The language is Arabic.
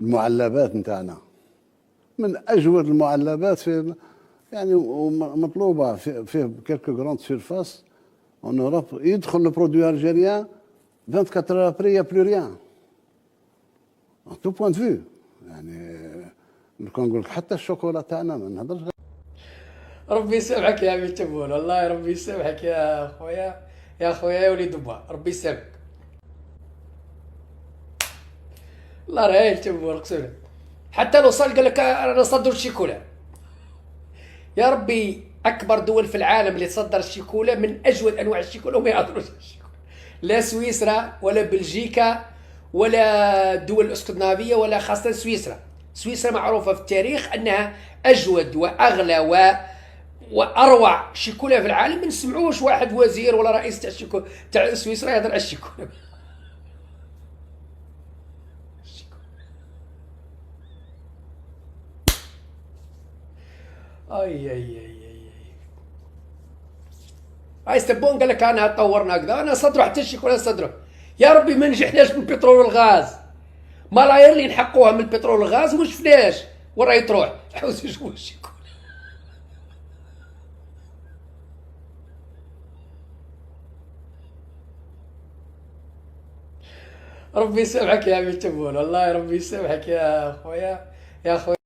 المعلبات نتاعنا من اجود المعلبات في، يعني مطلوبه في كيلكو جراند سيرفاس اون اوروب. يدخل البرودوي الجيريان 24 heures après il n'y a plus rien. En tout point de vue. يعني كون نقول لك حتى الشوكولا تاعنا ما نهضرش. ربي يسامحك يا عمي تبون، والله ربي يسامحك يا خويا، يا خويا يا وليد با، ربي يسامحك. الله راهي تبون قسولا. حتى لو صال قال لك انا نصدر الشيكولا. يا ربي اكبر دول في العالم اللي تصدر الشيكولا من اجود انواع الشيكولا وما يعطروش الشيكولا. لا سويسرا ولا بلجيكا ولا الدول الاسكندنافيه ولا خاصه سويسرا. سويسرا معروفه في التاريخ انها اجود واغلى واروع شيكولا في العالم. ما نسمعوش واحد وزير ولا رئيس تاع الشيكولا تاع سويسرا يهضر على الشيكولا. اي اي اي اي اي ستبون قال لك انا طورنا كذا، انا صدروا حتى الشيكولا صدروا. يا ربي ما نجحناش من البترول والغاز، ملايير اللي نحقوها من البترول والغاز وما شفناش وين راهي تروح. حوسوا شوفوا الشيكولا. ربي يسامحك يا عمي تبون، والله ربي يسامحك يا خويا، يا خويا.